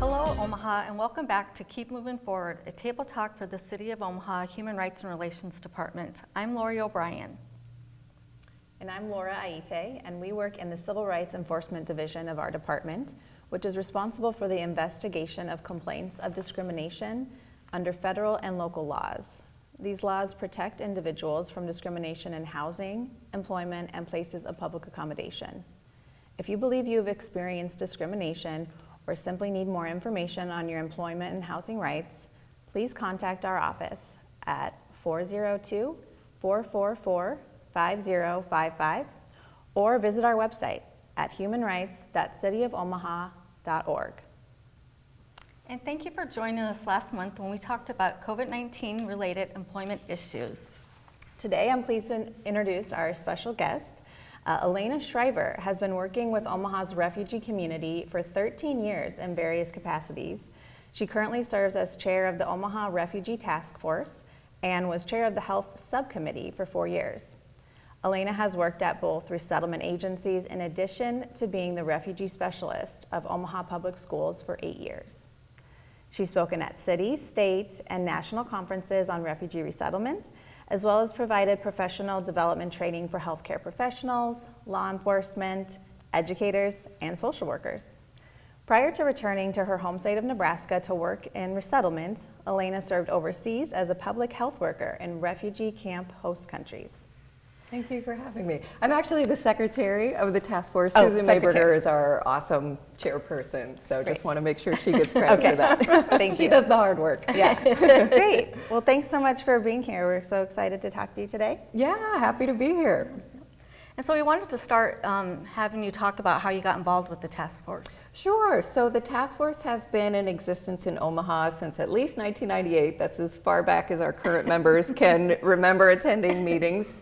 Hello, Omaha, and welcome back to Keep Moving Forward, a table talk for the City of Omaha Human Rights and Relations Department. I'm Lori O'Brien. And I'm Laura Aite, and we work in the Civil Rights Enforcement Division of our department, which is responsible for the investigation of complaints of discrimination under federal and local laws. These laws protect individuals from discrimination in housing, employment, and places of public accommodation. If you believe you have experienced discrimination or simply need more information on your employment and housing rights, please contact our office at 402-444-5055 or visit our website at humanrights.cityofomaha.org. And thank you for joining us last month when we talked about COVID-19 related employment issues. Today I'm pleased to introduce our special guest. Alana Schriver has been working with Omaha's refugee community for 13 years in various capacities. She currently serves as chair of the Omaha Refugee Taskforce and was chair of the Health Subcommittee for 4 years. Alana has worked at both resettlement agencies in addition to being the refugee specialist of Omaha Public Schools for 8 years. She's spoken at city, state, and national conferences on refugee resettlement, as well as provided professional development training for healthcare professionals, law enforcement, educators, and social workers. Prior to returning to her home state of Nebraska to work in resettlement, Alana served overseas as a public health worker in refugee camp host countries. Thank you for having me. I'm actually the secretary of the task force. Oh, Susan secretary. Mayberger is our awesome chairperson, so Great. just want to make sure she gets credit for that. Thank She you. does the hard work. Yeah, great. Well, thanks so much for being here. We're so excited to talk to you today. Yeah, happy to be here. And so we wanted to start having you talk about how you got involved with the task force. Sure, so the task force has been in existence in Omaha since at least 1998. That's as far back as our current members can remember attending meetings.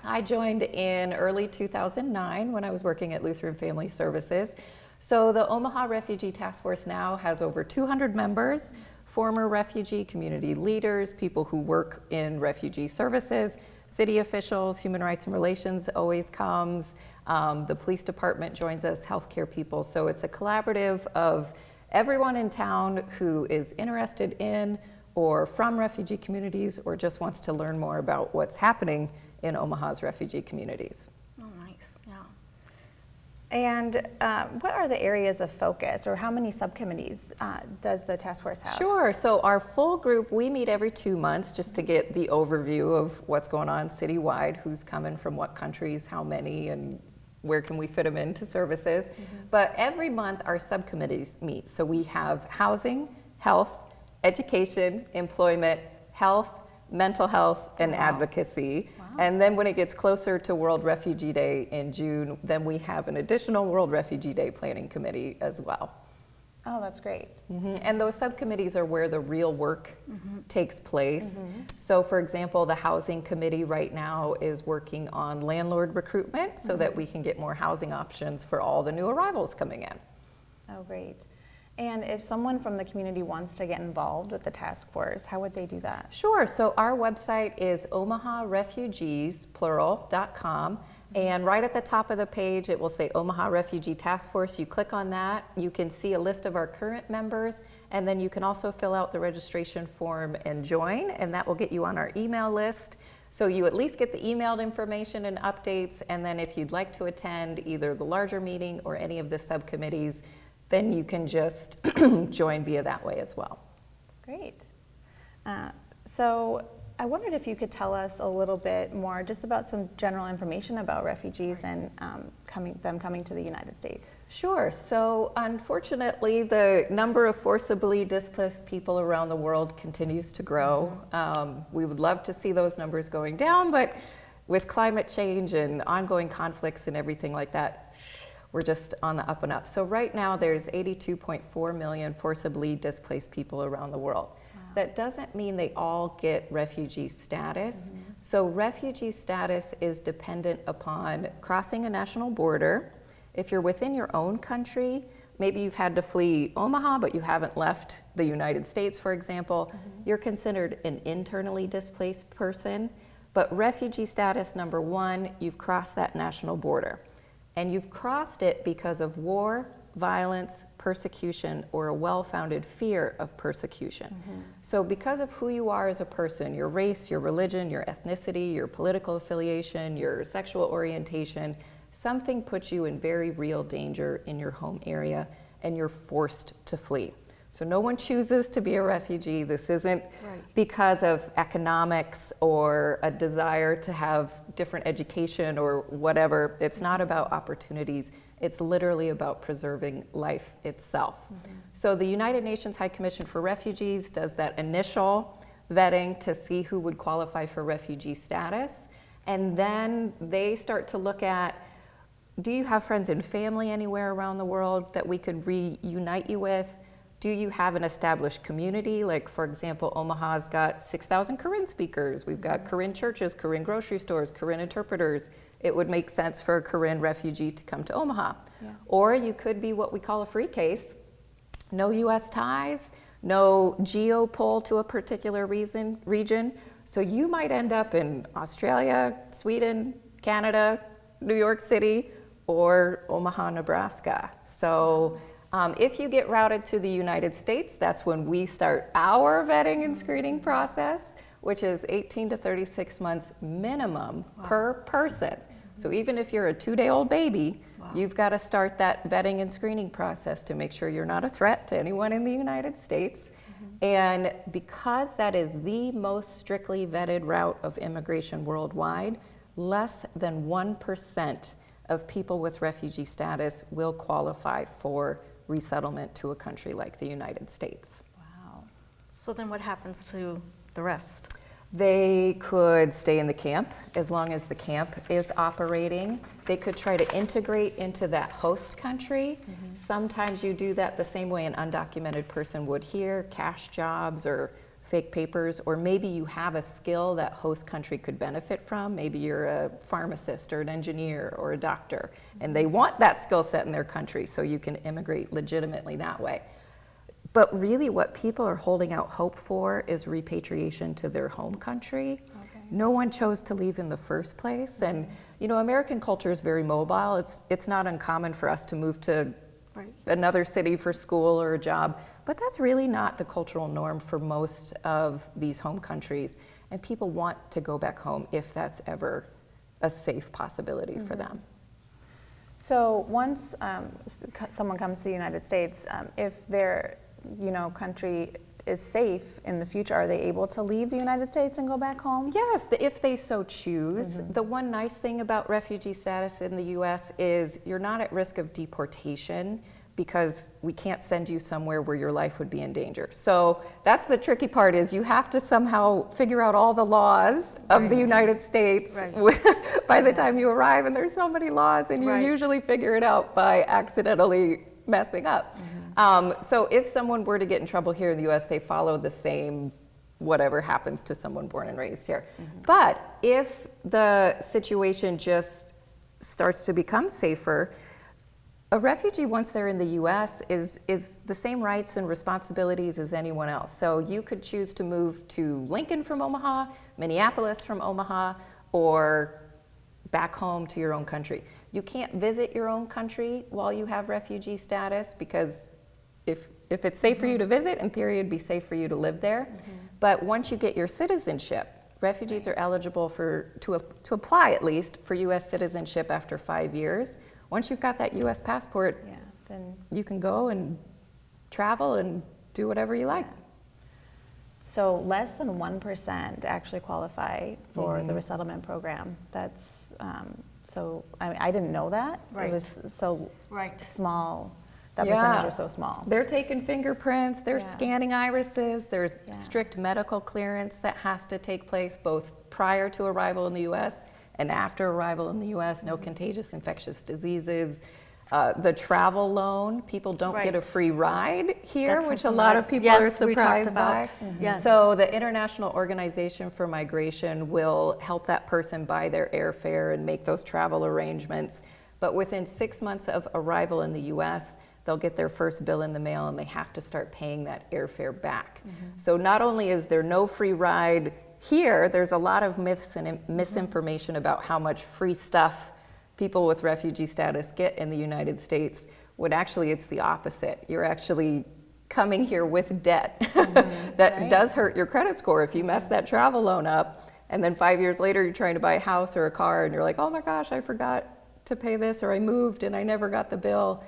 I joined in early 2009 when I was working at Lutheran Family Services. So the Omaha Refugee Task Force now has over 200 members, former refugee community leaders, people who work in refugee services, city officials, human rights and relations always comes, the police department joins us, healthcare people. So it's a collaborative of everyone in town who is interested in or from refugee communities or just wants to learn more about what's happening in Omaha's refugee communities. Oh, nice, yeah. And what are the areas of focus, or how many subcommittees does the task force have? Sure, so our full group, we meet every 2 months just to get the overview of what's going on citywide, who's coming from what countries, how many, and where can we fit them into services. But every month our subcommittees meet. So we have housing, health, education, employment, health, mental health, and advocacy. And then when it gets closer to World Refugee Day in June, then we have an additional World Refugee Day Planning Committee as well. Oh, that's great. And those subcommittees are where the real work takes place. So for example, the Housing Committee right now is working on landlord recruitment so that we can get more housing options for all the new arrivals coming in. Oh, great. And if someone from the community wants to get involved with the task force, how would they do that? Sure, so our website is omaharefugees.com, and right at the top of the page it will say Omaha Refugee Task Force. You click on that, you can see a list of our current members, and then you can also fill out the registration form and join, and that will get you on our email list. So you at least get the emailed information and updates, and then if you'd like to attend either the larger meeting or any of the subcommittees, then you can just join via that way as well. Great. So I wondered if you could tell us a little bit more just about some general information about refugees and them coming to the United States. Sure. So unfortunately, the number of forcibly displaced people around the world continues to grow. We would love to see those numbers going down, but with climate change and ongoing conflicts and everything like that, we're just on the up and up. So right now there's 82.4 million forcibly displaced people around the world. Wow. That doesn't mean they all get refugee status. So refugee status is dependent upon crossing a national border. If you're within your own country, maybe you've had to flee Omaha, but you haven't left the United States, for example, you're considered an internally displaced person. But refugee status, number one, you've crossed that national border. And you've crossed it because of war, violence, persecution, or a well-founded fear of persecution. So because of who you are as a person, your race, your religion, your ethnicity, your political affiliation, your sexual orientation, something puts you in very real danger in your home area and you're forced to flee. So no one chooses to be a refugee. This isn't because of economics or a desire to have different education or whatever. It's not about opportunities. It's literally about preserving life itself. So the United Nations High Commission for Refugees does that initial vetting to see who would qualify for refugee status. And then they start to look at, do you have friends and family anywhere around the world that we could reunite you with? Do you have an established community? Like, for example, Omaha's got 6,000 Korean speakers. We've got Korean churches, Korean grocery stores, Korean interpreters. It would make sense for a Korean refugee to come to Omaha. Or you could be what we call a free case. No US ties, no geo pull to a particular region. So you might end up in Australia, Sweden, Canada, New York City, or Omaha, Nebraska. So if you get routed to the United States, that's when we start our vetting and screening process, which is 18 to 36 months minimum per person. So even if you're a 2-day-old baby, you've got to start that vetting and screening process to make sure you're not a threat to anyone in the United States. And because that is the most strictly vetted route of immigration worldwide, less than 1% of people with refugee status will qualify for resettlement to a country like the United States. Wow. So then what happens to the rest? They could stay in the camp as long as the camp is operating. They could try to integrate into that host country. Sometimes you do that the same way an undocumented person would here, cash jobs or fake papers, or maybe you have a skill that host country could benefit from. Maybe you're a pharmacist or an engineer or a doctor, and they want that skill set in their country, so you can immigrate legitimately that way. But really what people are holding out hope for is repatriation to their home country. No one chose to leave in the first place, and you know, American culture is very mobile. It's not uncommon for us to move to another city for school or a job, but that's really not the cultural norm for most of these home countries. And people want to go back home if that's ever a safe possibility for them. So once someone comes to the United States, if their country is safe in the future, are they able to leave the United States and go back home? Yeah, if they so choose. The one nice thing about refugee status in the US is you're not at risk of deportation because we can't send you somewhere where your life would be in danger. So that's the tricky part, is you have to somehow figure out all the laws of the United States by the time you arrive, and there's so many laws, and you usually figure it out by accidentally messing up. So if someone were to get in trouble here in the US, they follow the same whatever happens to someone born and raised here. But if the situation just starts to become safer, a refugee, once they're in the US, is the same rights and responsibilities as anyone else. So you could choose to move to Lincoln from Omaha, Minneapolis from Omaha, or back home to your own country. You can't visit your own country while you have refugee status, because if it's safe for you to visit, in theory it'd be safe for you to live there. But once you get your citizenship, refugees are eligible to apply at least for US citizenship after 5 years. Once you've got that US passport, then you can go and travel and do whatever you like. So less than 1% actually qualify for the resettlement program. That's so I didn't know that. It was so small. That percentage is so small. They're taking fingerprints, they're scanning irises, there's strict medical clearance that has to take place both prior to arrival in the US and after arrival in the US, no contagious infectious diseases. The travel loan, people don't get a free ride here, which a lot of people are surprised by. So the International Organization for Migration will help that person buy their airfare and make those travel arrangements. But within 6 months of arrival in the US, they'll get their first bill in the mail and they have to start paying that airfare back. So not only is there no free ride here, there's a lot of myths and misinformation about how much free stuff people with refugee status get in the United States, when actually it's the opposite. You're actually coming here with debt that does hurt your credit score if you mess that travel loan up. And then 5 years later, you're trying to buy a house or a car and you're like, oh my gosh, I forgot to pay this, or I moved and I never got the bill.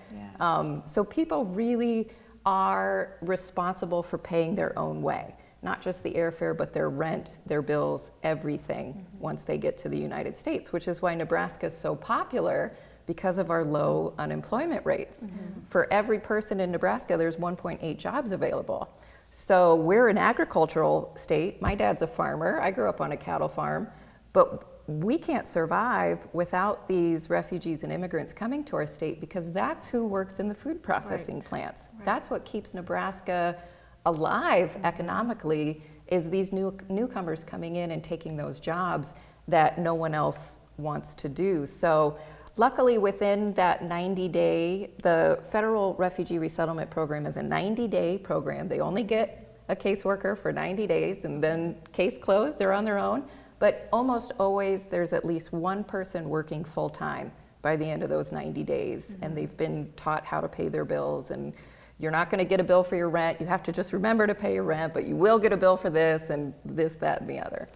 So people really are responsible for paying their own way, not just the airfare, but their rent, their bills, everything once they get to the United States, which is why Nebraska is so popular, because of our low unemployment rates. For every person in Nebraska, there's 1.8 jobs available. So we're an agricultural state. My dad's a farmer. I grew up on a cattle farm, but we can't survive without these refugees and immigrants coming to our state, because that's who works in the food processing plants. That's what keeps Nebraska alive economically, is these newcomers coming in and taking those jobs that no one else wants to do. So luckily, within that 90-day, the Federal Refugee Resettlement Program is a 90-day program. They only get a caseworker for 90 days, and then case closed, they're on their own. But almost always, there's at least one person working full-time by the end of those 90 days, and they've been taught how to pay their bills. And you're not going to get a bill for your rent. You have to just remember to pay your rent, but you will get a bill for this and this, that, and the other.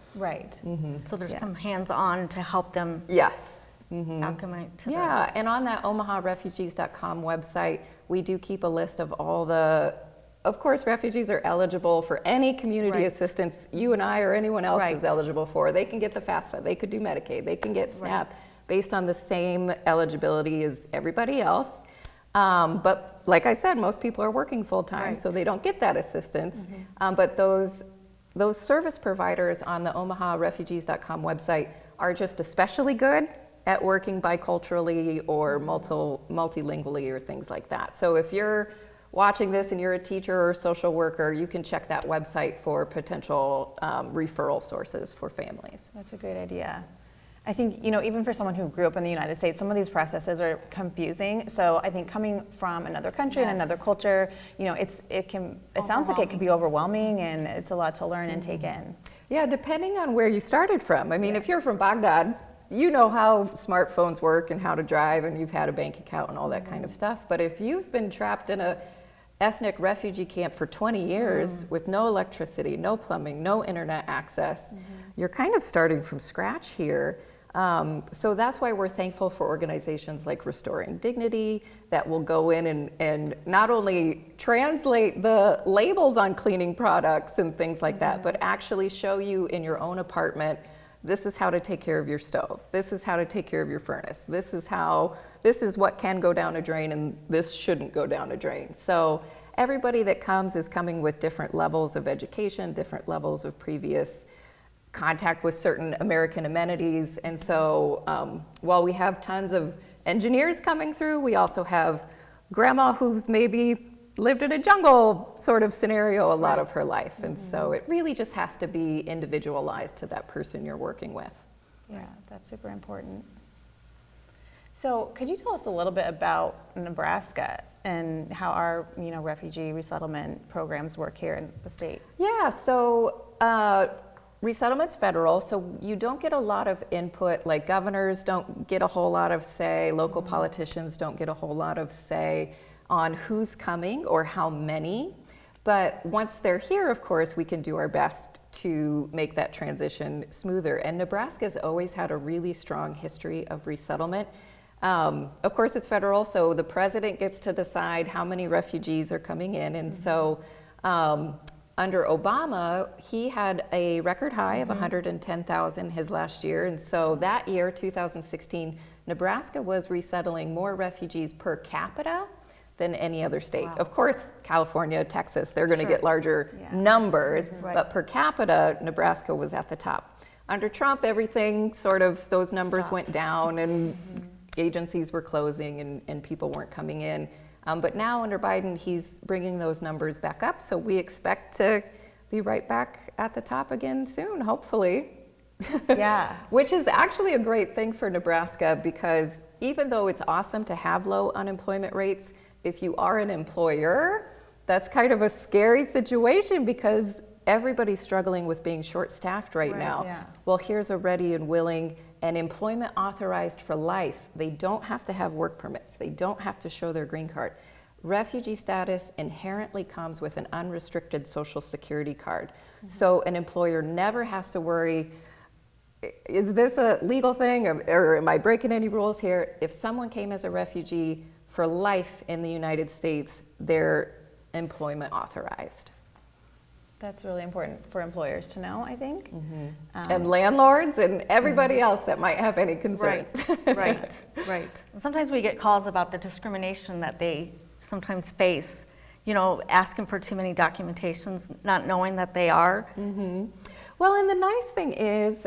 So there's some hands-on to help them acclimate to Yeah, and on that omaharefugees.com website, we do keep a list of all the, of course, refugees are eligible for any community assistance you and I or anyone else is eligible for. They can get the FAFSA, they could do Medicaid, they can get SNAP based on the same eligibility as everybody else. But like I said, most people are working full-time, so they don't get that assistance. But those service providers on the omaharefugees.com website are just especially good at working biculturally or multilingually or things like that. So if you're watching this and you're a teacher or a social worker, you can check that website for potential referral sources for families. That's a great idea. I think, you know, even for someone who grew up in the United States, some of these processes are confusing. So I think coming from another country and another culture, you know, it sounds like it could be overwhelming, and it's a lot to learn and take in. Yeah, depending on where you started from. I mean, if you're from Baghdad, you know how smartphones work and how to drive, and you've had a bank account and all that kind of stuff. But if you've been trapped in a ethnic refugee camp for 20 years with no electricity, no plumbing, no internet access, you're kind of starting from scratch here. So that's why we're thankful for organizations like Restoring Dignity that will go in and not only translate the labels on cleaning products and things like that, but actually show you in your own apartment, this is how to take care of your stove. This is how to take care of your furnace. This is what can go down a drain, and this shouldn't go down a drain. So everybody that comes is coming with different levels of education, different levels of previous contact with certain American amenities. And so while we have tons of engineers coming through, we also have grandma who's maybe lived in a jungle sort of scenario a lot of her life. And so it really just has to be individualized to that person you're working with. Yeah, that's super important. So could you tell us a little bit about Nebraska and how our, you know, refugee resettlement programs work here in the state? Yeah, so resettlement's federal, so you don't get a lot of input, like governors don't get a whole lot of say, local politicians don't get a whole lot of say on who's coming or how many. But once they're here, of course, we can do our best to make that transition smoother. And Nebraska's always had a really strong history of resettlement. Of course, it's federal, so the president gets to decide how many refugees are coming in. And so under Obama, he had a record high of 110,000 his last year. And so that year, 2016, Nebraska was resettling more refugees per capita than any other state. Wow. Of course, California, Texas, they're going to get larger numbers, but per capita, Nebraska was at the top. Under Trump, everything sort of, those numbers went down, and agencies were closing and people weren't coming in. But now under Biden, he's bringing those numbers back up. So we expect to be right back at the top again soon, hopefully. Yeah. Which is actually a great thing for Nebraska, because even though it's awesome to have low unemployment rates, if you are an employer, that's kind of a scary situation, because everybody's struggling with being short-staffed right now. Yeah. Well, here's a ready and willing and employment authorized for life. They don't have to have work permits. They don't have to show their green card. Refugee status inherently comes with an unrestricted social security card. So an employer never has to worry, is this a legal thing or am I breaking any rules here? If someone came as a refugee for life in the United States, they're employment authorized. That's really important for employers to know, I think. And landlords and everybody else that might have any concerns. Right. And sometimes we get calls about the discrimination that they sometimes face, asking for too many documentations, not knowing that they are. Well, and the nice thing is,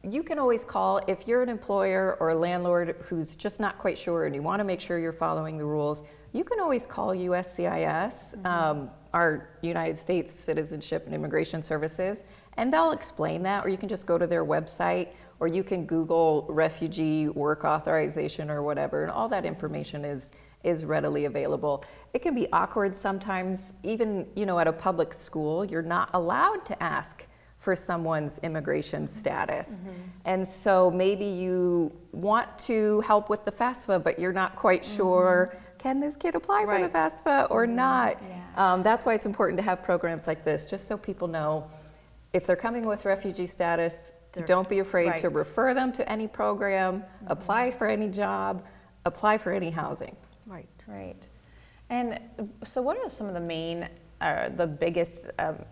you can always call if you're an employer or a landlord who's just not quite sure and you want to make sure you're following the rules. You can always call USCIS, our United States Citizenship and Immigration Services, and they'll explain that, or you can just go to their website, or you can Google refugee work authorization or whatever, and all that information is readily available. It can be awkward sometimes, even at a public school, you're not allowed to ask for someone's immigration status. And so maybe you want to help with the FAFSA, but you're not quite sure, can this kid apply for the FAFSA or not? That's why it's important to have programs like this, just so people know if they're coming with refugee status, don't be afraid to refer them to any program, apply for any job, apply for any housing. Right. And so what are some of the main, the biggest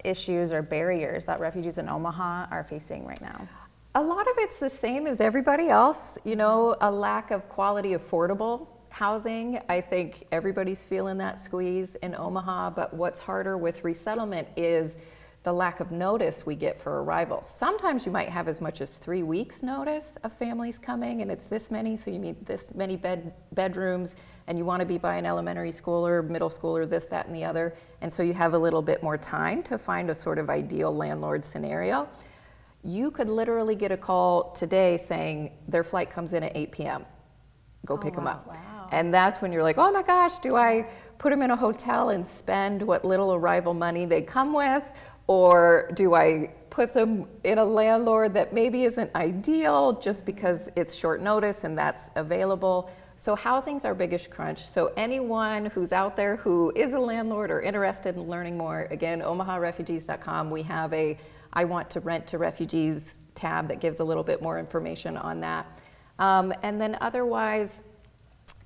issues or barriers that refugees in Omaha are facing right now? A lot of it's the same as everybody else, a lack of quality, affordable housing. I think everybody's feeling that squeeze in Omaha, but what's harder with resettlement is the lack of notice we get for arrivals. Sometimes you might have as much as 3 weeks notice of families coming, and it's this many, so you need this many bedrooms, and you want to be by an elementary school or middle school or this, that, and the other, and so you have a little bit more time to find a sort of ideal landlord scenario. You could literally get a call today saying their flight comes in at 8 p.m. Go pick them up. And that's when you're like, oh my gosh, do I put them in a hotel and spend what little arrival money they come with? Or do I put them in a landlord that maybe isn't ideal just because it's short notice and that's available? So housing's our biggest crunch. So anyone who's out there who is a landlord or interested in learning more, again, omaharefugees.com, we have a I want to rent to refugees tab that gives a little bit more information on that. And then otherwise,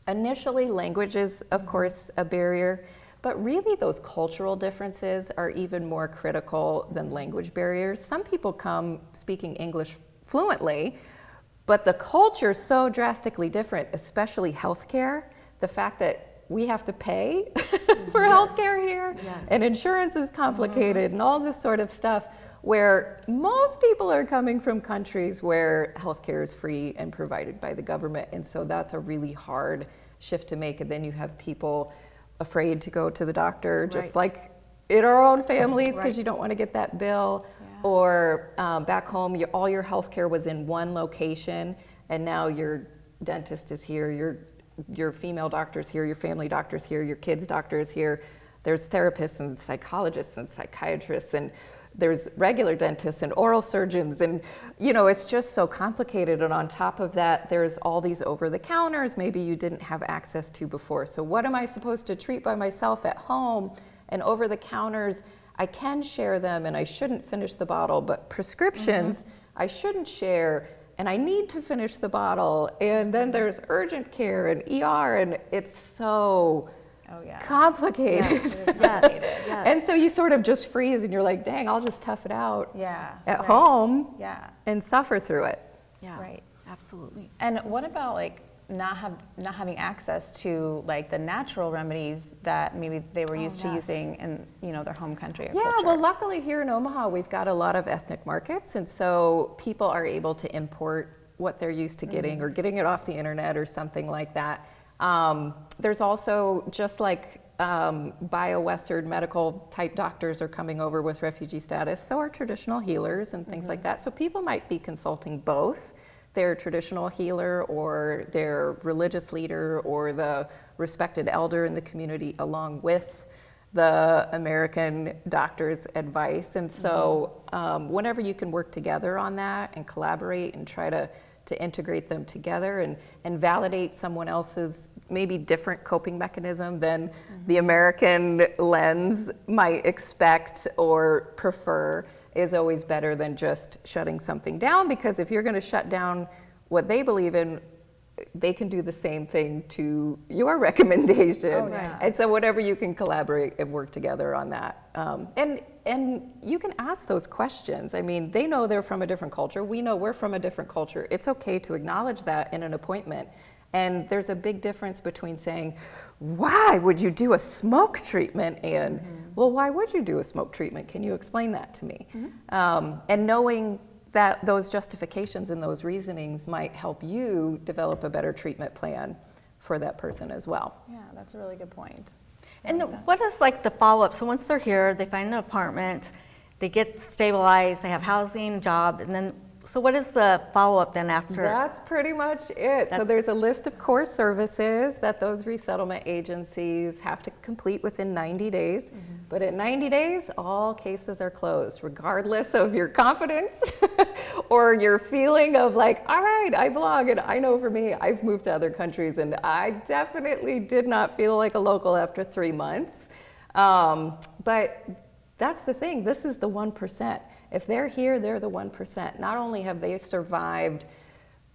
initially language is of course a barrier. But really those cultural differences are even more critical than language barriers. Some people come speaking English fluently, but the culture is so drastically different, especially healthcare. The fact that we have to pay for healthcare here, and insurance is complicated, and all this sort of stuff, where most people are coming from countries where healthcare is free and provided by the government. And so that's a really hard shift to make. And then you have people afraid to go to the doctor, just like in our own families, because you don't want to get that bill. Or back home, all your health care was in one location, and now your dentist is here, your female doctor's here, your family doctor's here, your kids' doctor is here. There's therapists and psychologists and psychiatrists, and there's regular dentists and oral surgeons, and it's just so complicated. And on top of that, there's all these over-the-counters maybe you didn't have access to before. So what am I supposed to treat by myself at home? And over-the-counters, I can share them and I shouldn't finish the bottle, but prescriptions, I shouldn't share and I need to finish the bottle. And then there's urgent care and ER, and it's so complicated. Yes. And so you sort of just freeze and you're like, dang, I'll just tough it out at home and suffer through it. Absolutely. And what about not having access to the natural remedies that maybe they were used to using in their home country or culture? Well, luckily here in Omaha we've got a lot of ethnic markets, and so people are able to import what they're used to getting or getting it off the internet or something like that. There's also, just like bio-Western medical type doctors are coming over with refugee status, so are traditional healers and things like that. So people might be consulting both their traditional healer or their religious leader or the respected elder in the community along with the American doctor's advice. And so whenever you can work together on that and collaborate and try to integrate them together and validate someone else's maybe different coping mechanism than the American lens might expect or prefer is always better than just shutting something down, because if you're going to shut down what they believe in, they can do the same thing to your recommendation. Oh, yeah. And so whatever you can collaborate and work together on that. And you can ask those questions. I mean, they know they're from a different culture. We know we're from a different culture. It's okay to acknowledge that in an appointment. And there's a big difference between saying, why would you do a smoke treatment? And, well, why would you do a smoke treatment? Can you explain that to me? And knowing that those justifications and those reasonings might help you develop a better treatment plan for that person as well. Yeah, that's a really good point. And what is like the follow-up? So once they're here, they find an apartment, they get stabilized, they have housing, job, and then, so what is the follow-up then after? That's pretty much it. So there's a list of core services that those resettlement agencies have to complete within 90 days. But at 90 days, all cases are closed, regardless of your confidence or your feeling of like, all right, I belong. And I know for me, I've moved to other countries and I definitely did not feel like a local after 3 months. But that's the thing. This is the 1%. If they're here, they're the 1%. Not only have they survived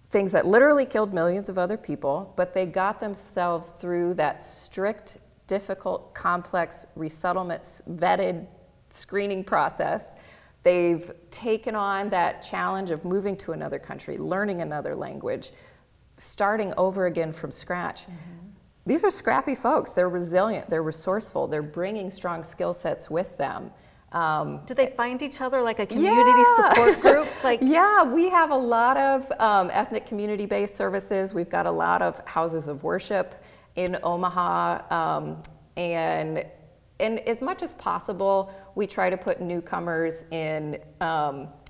things that literally killed millions of other people, but they got themselves through that strict, difficult, complex resettlement vetted screening process. They've taken on that challenge of moving to another country, learning another language, starting over again from scratch. These are scrappy folks. They're resilient, they're resourceful, they're bringing strong skill sets with them. Do they find each other like a community support group? Like, yeah, we have a lot of ethnic community-based services. We've got a lot of houses of worship in Omaha, and as much as possible, we try to put newcomers in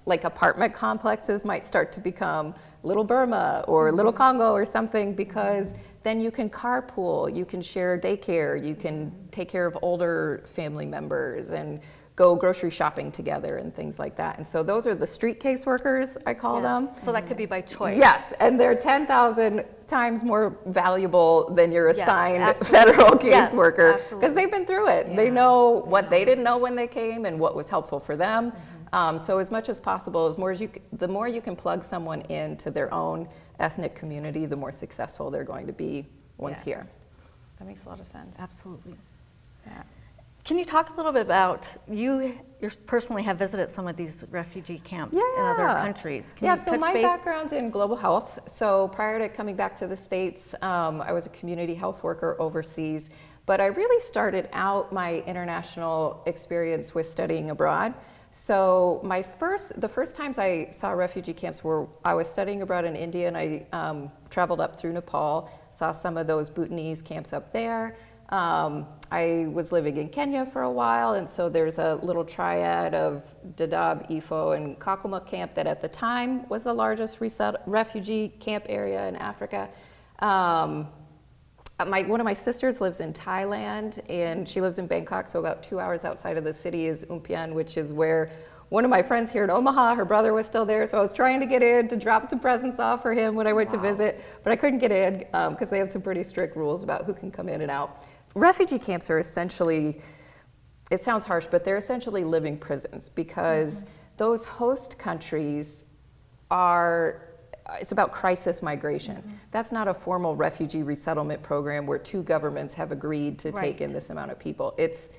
like apartment complexes might start to become Little Burma or Little Congo or something, because then you can carpool, you can share daycare, you can take care of older family members and go grocery shopping together and things like that. And so those are the street caseworkers, I call them. So that could be by choice. Yes, and they're 10,000 times more valuable than your assigned absolutely. federal Yes, caseworker, absolutely. because they've been through it. They know what they didn't know when they came and what was helpful for them. So as much as possible, the more you can plug someone into their own ethnic community, the more successful they're going to be once here. That makes a lot of sense. Absolutely. Yeah. Can you talk a little bit about, you personally have visited some of these refugee camps in other countries. Can you so touch my base? background's in global health. So prior to coming back to the States, I was a community health worker overseas. But I really started out my international experience with studying abroad. So the first times I saw refugee camps were, I was studying abroad in India, and I traveled up through Nepal, saw some of those Bhutanese camps up there. I was living in Kenya for a while, and so there's a little triad of Dadaab, Ifo, and Kakuma camp that at the time was the largest refugee camp area in Africa. One of my sisters lives in Thailand, and she lives in Bangkok, so about 2 hours outside of the city is Umpian, which is where one of my friends here in Omaha, her brother was still there, so I was trying to get in to drop some presents off for him when I went to visit, but I couldn't get in because they have some pretty strict rules about who can come in and out. Refugee camps are essentially, it sounds harsh, but they're essentially living prisons, because those host countries it's about crisis migration. That's not a formal refugee resettlement program where two governments have agreed to take in this amount of people. It's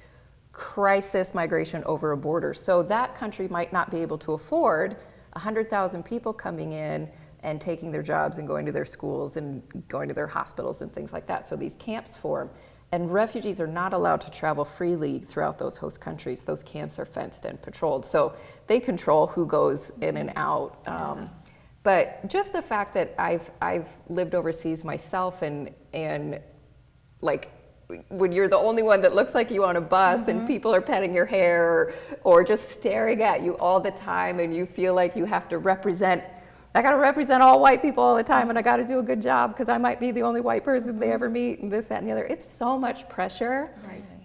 crisis migration over a border. So that country might not be able to afford 100,000 people coming in and taking their jobs and going to their schools and going to their hospitals and things like that. So these camps form. And refugees are not allowed to travel freely throughout those host countries. Those camps are fenced and patrolled. So they control who goes in and out. But just the fact that I've lived overseas myself, and like when you're the only one that looks like you on a bus and people are petting your hair or just staring at you all the time, and you feel like you have to I got to represent all white people all the time, and I got to do a good job because I might be the only white person they ever meet, and this, that, and the other. It's so much pressure.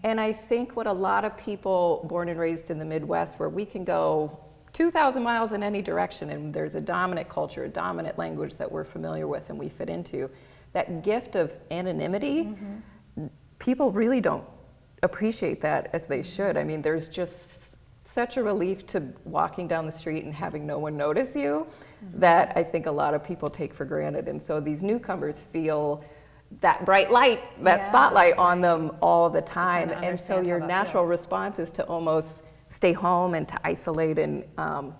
And I think what a lot of people born and raised in the Midwest, where we can go 2,000 miles in any direction and there's a dominant culture, a dominant language that we're familiar with and we fit into, that gift of anonymity, people really don't appreciate that as they should. I mean, there's just such a relief to walking down the street and having no one notice you that I think a lot of people take for granted. And so these newcomers feel that bright light, that spotlight on them all the time. And so your natural response is to almost stay home and to isolate. And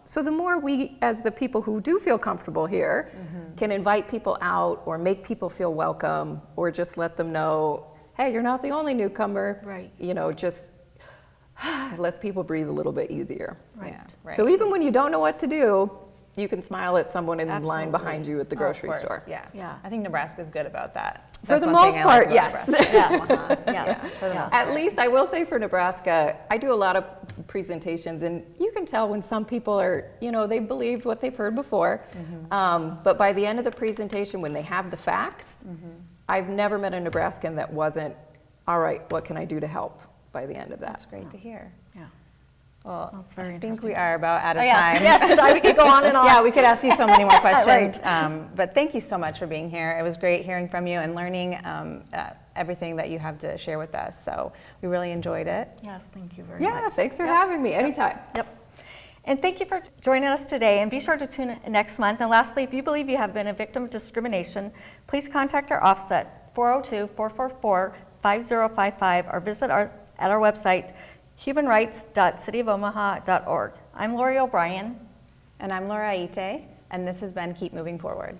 so the more we, as the people who do feel comfortable here, can invite people out or make people feel welcome or just let them know, hey, you're not the only newcomer. Right. You know, just lets people breathe a little bit easier. Right. Yeah, right. So even when you don't know what to do, you can smile at someone in line Absolutely. behind you at the grocery Of course, store. Yeah. Yeah. I think Nebraska's good about that. For That's the one most thing I like part, about yes. Nebraska. Yes, yes. For the most At least I will say for Nebraska, I do a lot of presentations and you can tell when some people are, you know, they believed what they've heard before. But by the end of the presentation, when they have the facts, I've never met a Nebraskan that wasn't, all right, what can I do to help by the end of that? That's great to hear. Yeah. Well, That's very I think interesting. we are about out of Oh, yes, time. yes, we could go on and on. Yeah, we could ask you so many more questions. Right. But thank you so much for being here. It was great hearing from you and learning everything that you have to share with us. So we really enjoyed it. Yes, thank you very much. Yeah, thanks for having me. Anytime. Yep. And thank you for joining us today, and be sure to tune in next month. And lastly, if you believe you have been a victim of discrimination, please contact our office at 402-444-5055 or visit us at our website, humanrights.cityofomaha.org. I'm Lori O'Brien. And I'm Laura Aite, and this has been Keep Moving Forward.